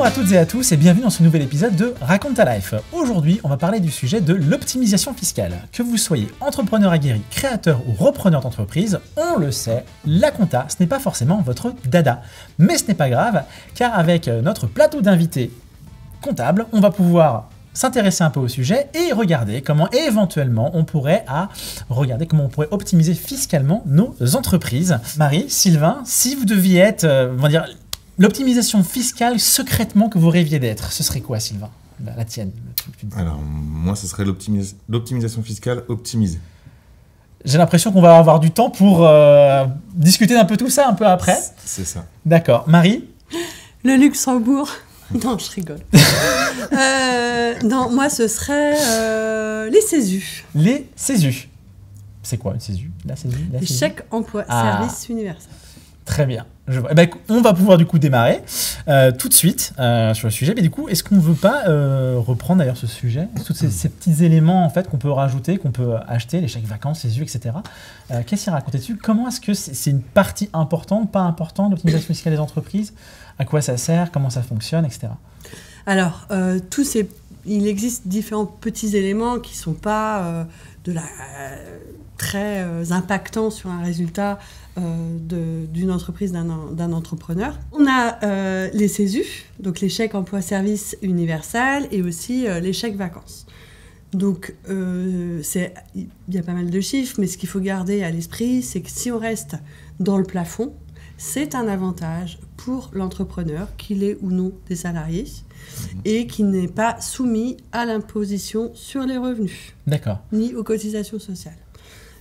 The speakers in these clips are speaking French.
Bonjour à toutes et à tous et bienvenue dans ce nouvel épisode de Raconte ta Life. Aujourd'hui, on va parler du sujet de l'optimisation fiscale. Que vous soyez entrepreneur aguerri, créateur ou repreneur d'entreprise, on le sait, la compta, ce n'est pas forcément votre dada. Mais ce n'est pas grave, car avec notre plateau d'invités comptables, on va pouvoir s'intéresser un peu au sujet et regarder comment éventuellement on pourrait optimiser fiscalement nos entreprises. Marie, Sylvain, si vous deviez être, l'optimisation fiscale secrètement que vous rêviez d'être, ce serait quoi, Sylvain? La tienne. Alors, moi, ce serait l'optimisation fiscale optimisée. J'ai l'impression qu'on va avoir du temps pour discuter d'un peu tout ça un peu après. C'est ça. D'accord. Marie? Le Luxembourg. Non, je rigole. Non, moi, ce serait les CESU. Les CESU. C'est quoi une CESU? La CESU, les chèques emploi service universel. Très bien. On va pouvoir du coup démarrer tout de suite sur le sujet. Mais du coup, est-ce qu'on ne veut pas reprendre d'ailleurs ce sujet, tous ces petits éléments en fait qu'on peut rajouter, qu'on peut acheter, les chèques vacances, CESU, etc. Qu'est-ce qu'il y a à raconter dessus? Comment est-ce que c'est une partie importante, pas importante, de l'optimisation fiscale des entreprises? À quoi ça sert? Comment ça fonctionne, etc. Alors, il existe différents petits éléments qui ne sont pas très impactants sur un résultat d'une entreprise, d'un entrepreneur. On a les CESU, donc les chèques emploi-service universel, et aussi les chèques vacances. Donc, il y a pas mal de chiffres, mais ce qu'il faut garder à l'esprit, c'est que si on reste dans le plafond, c'est un avantage pour l'entrepreneur, qu'il ait ou non des salariés, et qui n'est pas soumis à l'imposition sur les revenus, ni aux cotisations sociales.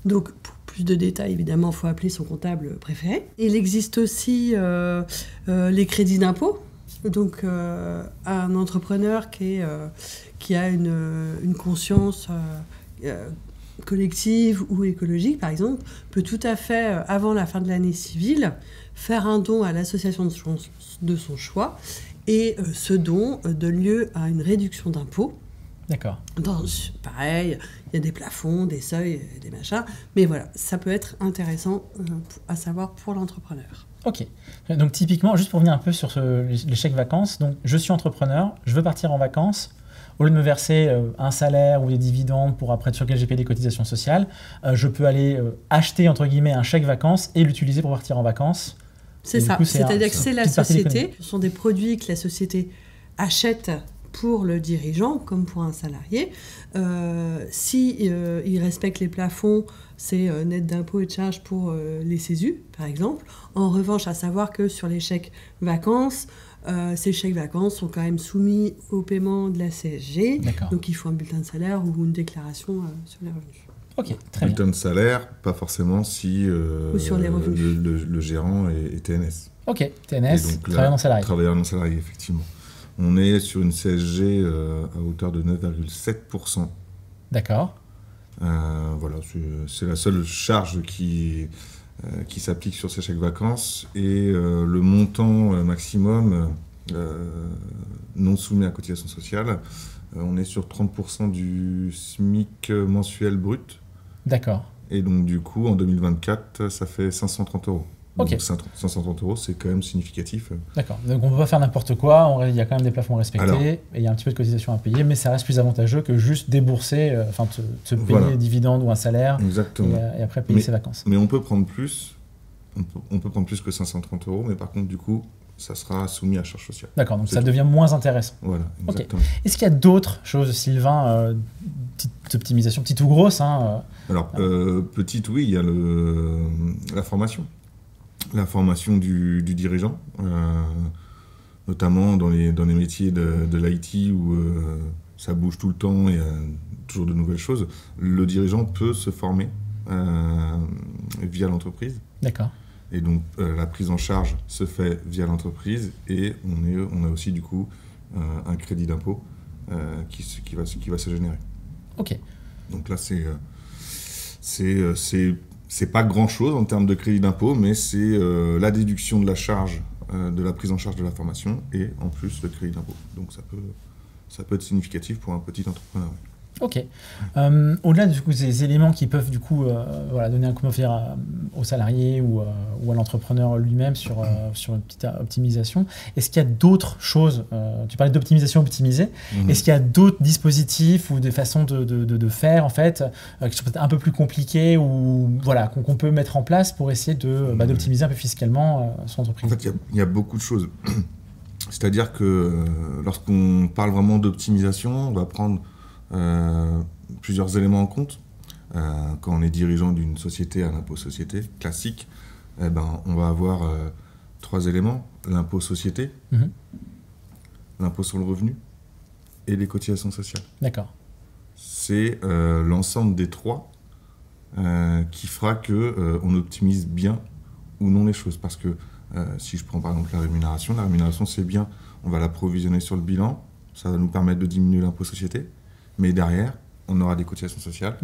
Donc, pour plus de détails, évidemment, il faut appeler son comptable préféré. Il existe aussi les crédits d'impôt. Donc, un entrepreneur qui a une conscience collective ou écologique, par exemple, peut tout à fait, avant la fin de l'année civile, faire un don à l'association de son choix, et ce don donne lieu à une réduction d'impôt. D'accord. Pareil, il y a des plafonds, des seuils, des machins, mais voilà, ça peut être intéressant à savoir pour l'entrepreneur. Ok. Donc typiquement, juste pour revenir un peu sur les chèques vacances, donc je suis entrepreneur, je veux partir en vacances. Au lieu de me verser un salaire ou des dividendes sur lequel j'ai payé des cotisations sociales, je peux aller acheter, entre guillemets, un chèque vacances et l'utiliser pour partir en vacances. C'est ça, c'est-à-dire que c'est la société. Ce sont des produits que la société achète pour le dirigeant, comme pour un salarié. Il respecte les plafonds, c'est net d'impôts et de charges pour les CESU, par exemple. En revanche, à savoir que sur les chèques vacances, ces chèques vacances sont quand même soumis au paiement de la CSG. Donc il faut un bulletin de salaire ou une déclaration sur les revenus. Ok, très bien. Bulletin de salaire, pas forcément si ou sur les revenus. Le gérant est TNS. Ok, TNS, travailleur non salarié. Travailleur non salarié, effectivement. On est sur une CSG à hauteur de 9,7%. D'accord. Voilà, c'est la seule charge qui s'applique sur ces chèques vacances, et le montant maximum non soumis à cotisation sociale, on est sur 30% du SMIC mensuel brut. D'accord. Et donc du coup, en 2024, ça fait 530 €. Ok. Donc 530 €, c'est quand même significatif. D'accord. Donc on ne peut pas faire n'importe quoi, il y a quand même des plafonds respectés, et il y a un petit peu de cotisation à payer, mais ça reste plus avantageux que juste débourser, se payer des dividendes ou un salaire. Exactement. Et après payer ses vacances. Mais on peut prendre plus, on peut prendre plus que 530 €, mais par contre, du coup, ça sera soumis à charge sociale. D'accord, donc ça devient moins intéressant. Voilà, exactement. Okay. Est-ce qu'il y a d'autres choses, Sylvain, petite optimisation, petite ou grosse Alors, petite, oui, il y a la formation. La formation du dirigeant, notamment dans les métiers de l'IT où ça bouge tout le temps, il y a toujours de nouvelles choses. Le dirigeant peut se former via l'entreprise. D'accord. Et donc, la prise en charge se fait via l'entreprise, et on a aussi, du coup, un crédit d'impôt qui va se générer. Ok. Donc là, c'est pas grand-chose en termes de crédit d'impôt, mais c'est la déduction de la charge, de la prise en charge de la formation, et en plus le crédit d'impôt. Donc ça peut être significatif pour un petit entrepreneur. Ok. Au-delà de ces éléments qui peuvent du coup donner un coup de main aux salariés ou à l'entrepreneur lui-même sur une petite optimisation, est-ce qu'il y a d'autres choses, tu parlais d'optimisation optimisée, est-ce qu'il y a d'autres dispositifs ou des façons de faire en fait, qui sont peut-être un peu plus compliquées ou qu'on peut mettre en place pour essayer d'optimiser un peu fiscalement son entreprise? En fait, il y a beaucoup de choses. C'est-à-dire que lorsqu'on parle vraiment d'optimisation, on va prendre plusieurs éléments en compte. Quand on est dirigeant d'une société à l'impôt société classique, on va avoir 3 éléments: l'impôt société, l'impôt sur le revenu et les cotisations sociales. D'accord. C'est l'ensemble des 3 qui fera qu'on optimise bien ou non les choses. Parce que si je prends par exemple la rémunération c'est bien, on va la provisionner sur le bilan, ça va nous permettre de diminuer l'impôt société. Mais derrière, on aura des cotisations sociales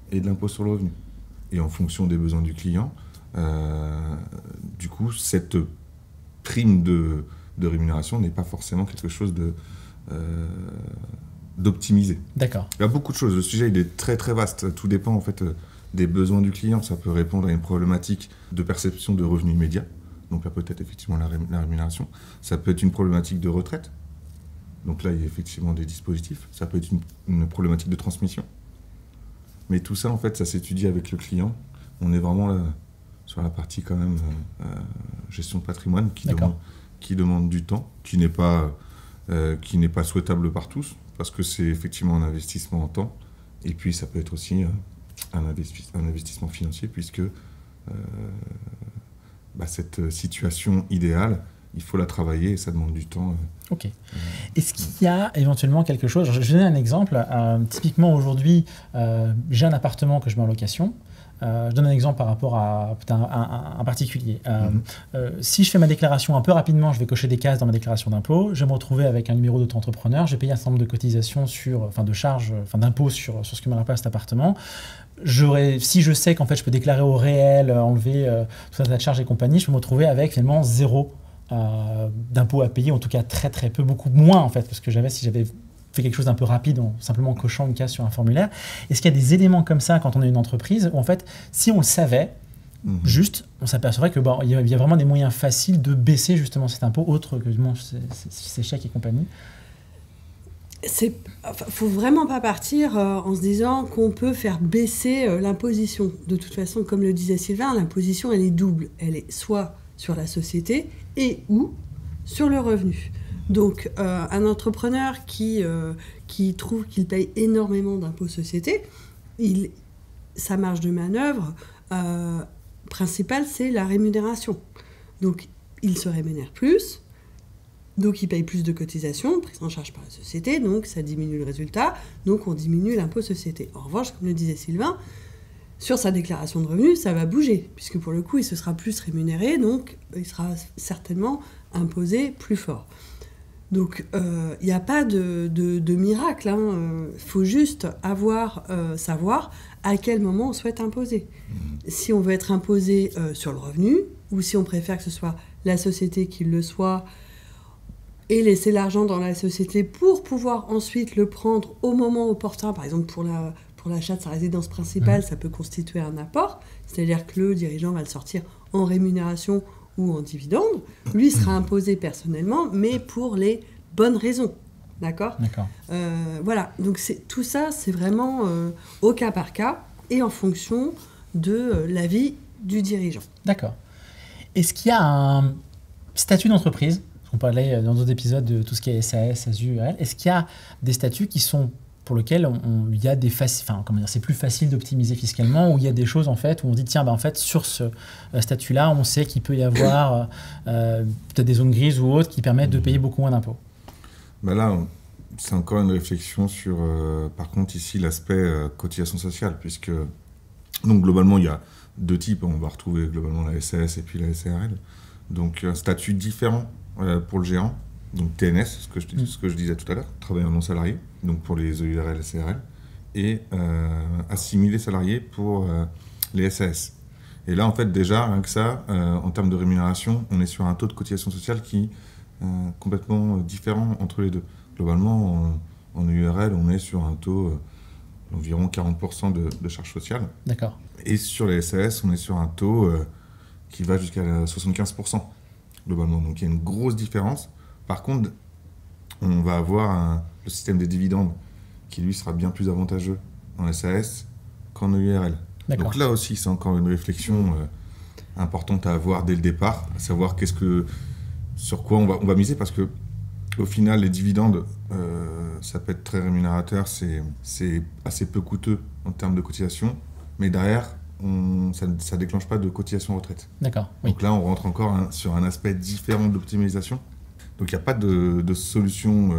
et de l'impôt sur le revenu. Et en fonction des besoins du client, du coup, cette prime de rémunération n'est pas forcément quelque chose d'optimisé. D'accord. Il y a beaucoup de choses. Le sujet, il est très très vaste. Tout dépend en fait des besoins du client. Ça peut répondre à une problématique de perception de revenus immédiats. Donc là, peut-être effectivement la rémunération. Ça peut être une problématique de retraite. Donc là, il y a effectivement des dispositifs. Ça peut être une problématique de transmission. Mais tout ça, en fait, ça s'étudie avec le client. On est vraiment là, sur la partie quand même gestion de patrimoine qui demande du temps, qui n'est pas souhaitable par tous, parce que c'est effectivement un investissement en temps. Et puis, ça peut être aussi un investissement financier, puisque cette situation idéale, il faut la travailler et ça demande du temps. Ok. Est-ce qu'il y a éventuellement quelque chose, je vais donner un exemple, typiquement aujourd'hui, j'ai un appartement que je mets en location, je donne un exemple par rapport à un particulier. Si je fais ma déclaration un peu rapidement, je vais cocher des cases dans ma déclaration d'impôt, je vais me retrouver avec un numéro d'auto-entrepreneur, je vais payer un certain nombre de cotisations de charges, d'impôts sur ce que me rapporte cet appartement. Si je sais qu'en fait je peux déclarer au réel, enlever tout un tas de charges et compagnie, je peux me retrouver avec finalement 0 d'impôts à payer, en tout cas très très peu, beaucoup moins en fait que ce que j'avais si j'avais fait quelque chose d'un peu rapide en simplement cochant une case sur un formulaire. Est-ce qu'il y a des éléments comme ça quand on est une entreprise où en fait si on le savait, juste on s'apercevrait que il y a vraiment des moyens faciles de baisser justement cet impôt autre que ces chèques et compagnie? Faut vraiment pas partir en se disant qu'on peut faire baisser l'imposition. De toute façon, comme le disait Sylvain, l'imposition elle est double. Elle est soit sur la société et ou sur le revenu. Donc, un entrepreneur qui trouve qu'il paye énormément d'impôts société, sa marge de manœuvre principale, c'est la rémunération. Donc, il se rémunère plus, donc il paye plus de cotisations, prises en charge par la société, donc ça diminue le résultat, donc on diminue l'impôt société. En revanche, comme le disait Sylvain, sur sa déclaration de revenus, ça va bouger, puisque pour le coup, il se sera plus rémunéré, donc il sera certainement imposé plus fort. Donc, il n'y a pas de miracle. Il faut juste savoir à quel moment on souhaite imposer. Si on veut être imposé sur le revenu, ou si on préfère que ce soit la société qui le soit, et laisser l'argent dans la société pour pouvoir ensuite le prendre au moment opportun, par exemple pour l'achat de sa résidence principale, ça peut constituer un apport, c'est-à-dire que le dirigeant va le sortir en rémunération ou en dividende. Lui sera imposé personnellement, mais pour les bonnes raisons. D'accord ? Voilà, donc tout ça, c'est vraiment au cas par cas et en fonction de l'avis du dirigeant. D'accord. Est-ce qu'il y a un statut d'entreprise ? On parlait dans d'autres épisodes de tout ce qui est SAS, SASU, URL. Est-ce qu'il y a des statuts qui sont pour lesquels il y a c'est plus facile d'optimiser fiscalement, ou il y a des choses en fait où on dit tiens en fait sur ce statut-là, on sait qu'il peut y avoir peut-être des zones grises ou autres qui permettent de payer beaucoup moins d'impôts. Là, c'est encore une réflexion sur, par contre ici, l'aspect cotisation sociale, puisque donc globalement il y a 2 types. On va retrouver globalement la SAS et puis la SARL. Donc un statut différent pour le gérant, donc TNS, ce que je disais tout à l'heure, travailleur non salarié, donc pour les EURL et SARL, et assimilé salarié pour les SAS. Et là, en fait, déjà, rien que ça, en termes de rémunération, on est sur un taux de cotisation sociale qui est complètement différent entre les deux. Globalement, en URL, on est sur un taux environ 40% de charges sociales. D'accord. Et sur les SAS, on est sur un taux qui va jusqu'à 75%, globalement. Donc il y a une grosse différence. Par contre, on va avoir le système des dividendes qui, lui, sera bien plus avantageux en SAS qu'en EURL. D'accord. Donc là aussi, c'est encore une réflexion importante à avoir dès le départ, à savoir sur quoi on va miser, parce que au final, les dividendes, ça peut être très rémunérateur, c'est assez peu coûteux en termes de cotisation, mais derrière, ça ne déclenche pas de cotisation retraite. D'accord, oui. Donc là, on rentre encore sur un aspect différent de l'optimisation. Donc il n'y a pas de solution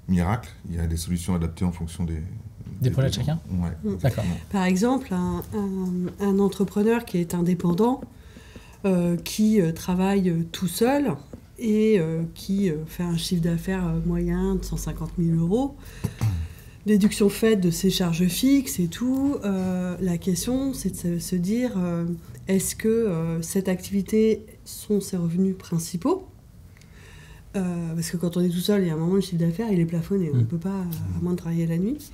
miracle, il y a des solutions adaptées en fonction des projets de chacun. Ouais, d'accord. Par exemple, un entrepreneur qui est indépendant, qui travaille tout seul et qui fait un chiffre d'affaires moyen de 150 000 €, déduction faite de ses charges fixes et tout, la question c'est de se dire est-ce que cette activité sont ses revenus principaux ? Parce que quand on est tout seul, il y a un moment, le chiffre d'affaires, il est plafonné. On ne peut pas, à moins de travailler la nuit.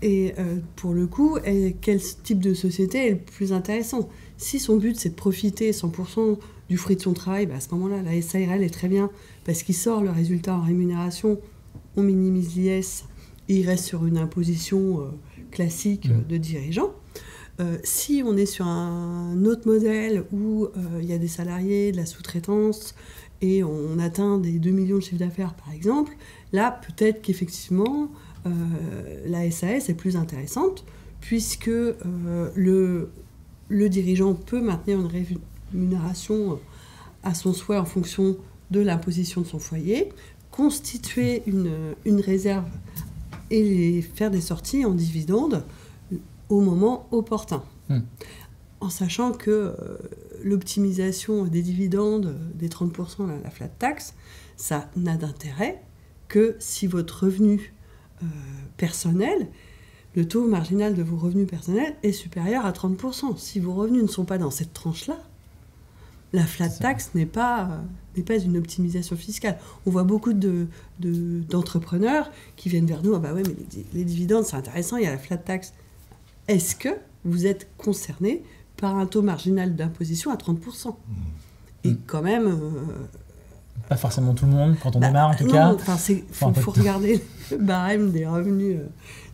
Et pour le coup, quel type de société est le plus intéressant ? Si son but, c'est de profiter 100% du fruit de son travail, à ce moment-là, la SARL est très bien, parce qu'il sort le résultat en rémunération, on minimise l'IS, et il reste sur une imposition classique de dirigeant. Si on est sur un autre modèle où il y a des salariés, de la sous-traitance, et on atteint des 2 millions de chiffre d'affaires, par exemple, là, peut-être qu'effectivement, la SAS est plus intéressante, puisque le dirigeant peut maintenir une rémunération à son souhait en fonction de l'imposition de son foyer, constituer une réserve et faire des sorties en dividendes au moment opportun. En sachant que l'optimisation des dividendes, des 30%, la flat tax, ça n'a d'intérêt que si votre revenu personnel, le taux marginal de vos revenus personnels est supérieur à 30%. Si vos revenus ne sont pas dans cette tranche-là, la flat tax n'est pas une optimisation fiscale. On voit beaucoup d'entrepreneurs qui viennent vers nous, ah bah ouais, mais les dividendes, c'est intéressant, il y a la flat tax. Est-ce que vous êtes concerné par un taux marginal d'imposition à 30%. Et quand même... pas forcément tout le monde, quand on démarre en tout cas. Il faut regarder le barème des revenus,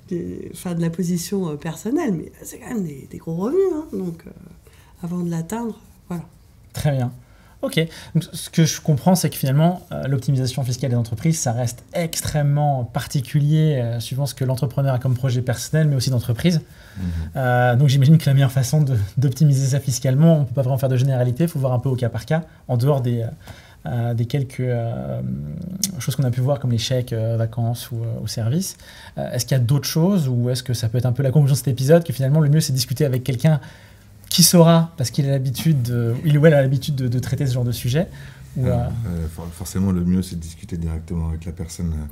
de la position personnelle, mais c'est quand même des gros revenus. Hein, donc, avant de l'atteindre, voilà. Très bien. Ok. Donc, ce que je comprends, c'est que finalement, l'optimisation fiscale des entreprises, ça reste extrêmement particulier suivant ce que l'entrepreneur a comme projet personnel, mais aussi d'entreprise. Donc j'imagine que la meilleure façon d'optimiser ça fiscalement, on ne peut pas vraiment faire de généralité, il faut voir un peu au cas par cas, en dehors des quelques choses qu'on a pu voir comme les chèques, vacances ou services. Est-ce qu'il y a d'autres choses, ou est-ce que ça peut être un peu la conclusion de cet épisode, que finalement le mieux c'est de discuter avec quelqu'un qui saura, parce qu'il a l'habitude, il ou elle a l'habitude de traiter ce genre de sujet ou, forcément, le mieux c'est de discuter directement avec la personne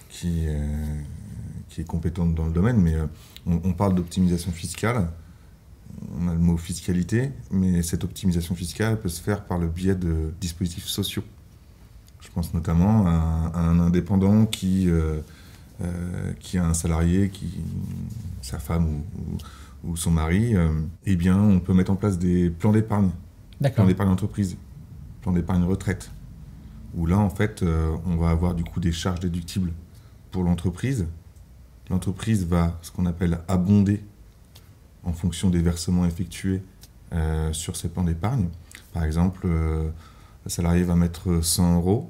qui est compétente dans le domaine, mais on parle d'optimisation fiscale, on a le mot fiscalité, mais cette optimisation fiscale peut se faire par le biais de dispositifs sociaux. Je pense notamment à un indépendant qui a un salarié, sa femme ou son mari, eh bien on peut mettre en place des plans d'épargne, plans d'épargne entreprise, plans d'épargne retraite, où là en fait on va avoir du coup des charges déductibles pour l'entreprise. L'entreprise va, ce qu'on appelle, abonder en fonction des versements effectués sur ces plans d'épargne. Par exemple, le salarié va mettre 100 €.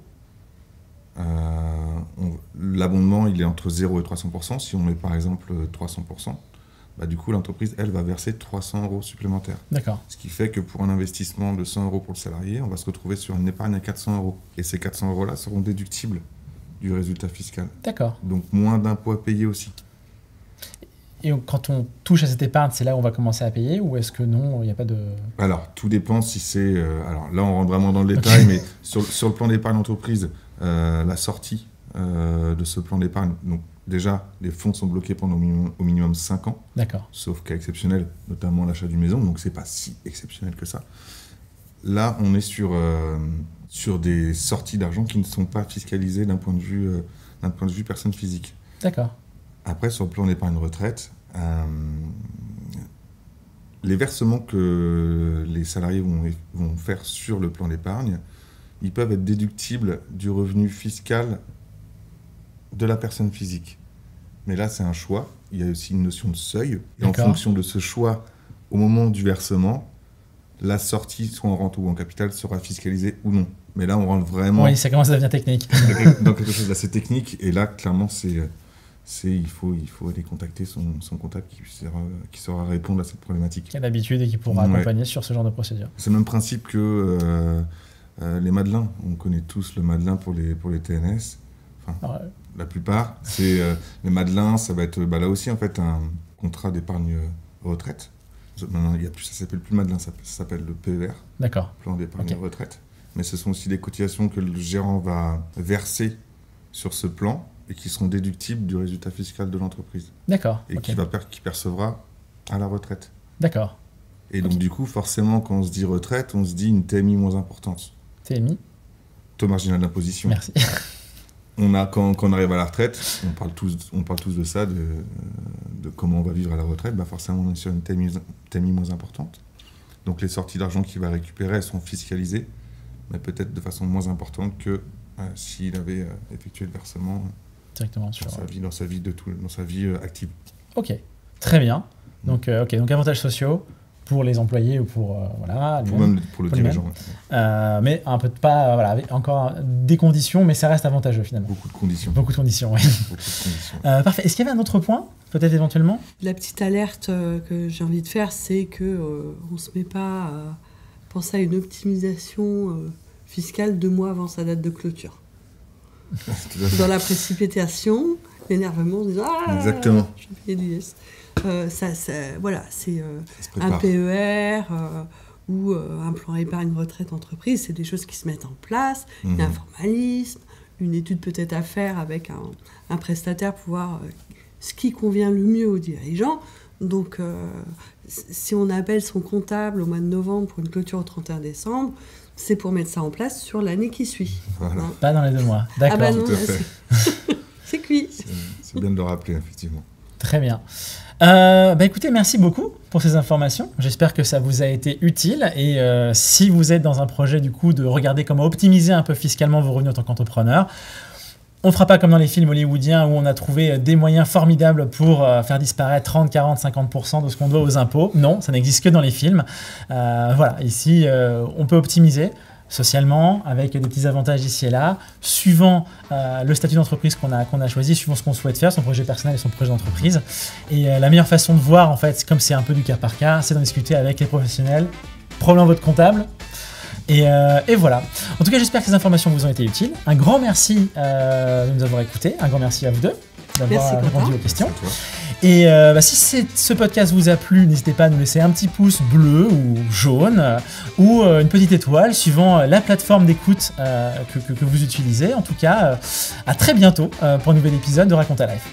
L'abondement, il est entre 0 et 300%. Si on met par exemple 300%, du coup, l'entreprise, elle, va verser 300 € supplémentaires. D'accord. Ce qui fait que pour un investissement de 100 € pour le salarié, on va se retrouver sur une épargne à 400 €. Et ces 400 € là seront déductibles du résultat fiscal. D'accord. Donc moins d'impôts à payer aussi. Et quand on touche à cette épargne, c'est là où on va commencer à payer, ou est-ce que non, il n'y a pas de... Alors, tout dépend si c'est... alors là, on rentre vraiment dans le détail, mais sur le plan d'épargne entreprise, la sortie de ce plan d'épargne, donc déjà, les fonds sont bloqués pendant au minimum 5 ans. D'accord. Sauf cas exceptionnel, notamment l'achat d'une maison, donc c'est pas si exceptionnel que ça. Là, on est sur des sorties d'argent qui ne sont pas fiscalisées d'un point de vue personne physique. D'accord. Après, sur le plan d'épargne retraite, Les versements que les salariés vont faire sur le plan d'épargne, ils peuvent être déductibles du revenu fiscal de la personne physique. Mais là, c'est un choix. Il y a aussi une notion de seuil. Et en fonction de ce choix, au moment du versement, la sortie, soit en rente ou en capital, sera fiscalisée ou non. Mais là, on rentre vraiment... Oui, ça commence à devenir technique. Dans quelque chose d'assez technique. Et là, clairement, il faut aller contacter son comptable qui saura répondre à cette problématique. Qui a l'habitude et qui pourra accompagner sur ce genre de procédure. C'est le même principe que les Madelins. On connaît tous le Madelin pour les TNS. Enfin, la plupart. Les Madelins, ça va être là aussi en fait un contrat d'épargne retraite. Maintenant, ça s'appelle plus Madelin, ça s'appelle le PER. D'accord. Plan d'épargne retraite. Mais ce sont aussi des cotisations que le gérant va verser sur ce plan et qui seront déductibles du résultat fiscal de l'entreprise. D'accord. Et qui percevra à la retraite. D'accord. Et donc du coup, forcément, quand on se dit retraite, on se dit une TMI moins importante. TMI ? Taux marginal d'imposition. Merci. Quand on arrive à la retraite, on parle tous de ça, de comment on va vivre à la retraite. Forcément, on est sur une TMI moins importante. Donc les sorties d'argent qu'il va récupérer, elles sont fiscalisées, mais peut-être de façon moins importante que s'il avait effectué le versement directement dans sa vie active. Ok, très bien. Donc avantages sociaux pour les employés ou pour pour le dirigeant. Mais un peu de pas, avec encore des conditions, mais ça reste avantageux finalement. Beaucoup de conditions. Oui. Beaucoup de conditions. Parfait. Est-ce qu'il y avait un autre point, peut-être éventuellement ? La petite alerte que j'ai envie de faire, c'est que on se met pas à penser à une optimisation fiscale 2 mois avant sa date de clôture. Dans la précipitation, l'énervement, en disant exactement. Je vais payer du yes. C'est un PER ou un plan épargne retraite entreprise, c'est des choses qui se mettent en place. Il y a un formalisme, une étude peut-être à faire avec un prestataire pour voir ce qui convient le mieux aux dirigeants. Donc, si on appelle son comptable au mois de novembre pour une clôture au 31 décembre, c'est pour mettre ça en place sur l'année qui suit. Voilà. Hein. Pas dans les 2 mois. D'accord. Non, tout à fait. C'est cuit. C'est bien de le rappeler, effectivement. Très bien. Écoutez, merci beaucoup pour ces informations. J'espère que ça vous a été utile. Et si vous êtes dans un projet du coup de regarder comment optimiser un peu fiscalement vos revenus en tant qu'entrepreneur, on ne fera pas comme dans les films hollywoodiens où on a trouvé des moyens formidables pour faire disparaître 30, 40, 50% de ce qu'on doit aux impôts. Non, ça n'existe que dans les films. Ici, on peut optimiser socialement, avec des petits avantages ici et là, suivant le statut d'entreprise qu'on a choisi, suivant ce qu'on souhaite faire, son projet personnel et son projet d'entreprise. Et la meilleure façon de voir, en fait, comme c'est un peu du cas par cas, c'est d'en discuter avec les professionnels, probablement votre comptable. Et voilà. En tout cas, j'espère que ces informations vous ont été utiles. Un grand merci de nous avoir écoutés. Un grand merci à vous deux d'avoir répondu aux questions. Et si ce podcast vous a plu, n'hésitez pas à nous laisser un petit pouce bleu ou jaune ou une petite étoile suivant la plateforme d'écoute que vous utilisez. En tout cas, à très bientôt pour un nouvel épisode de Raconte ta Life.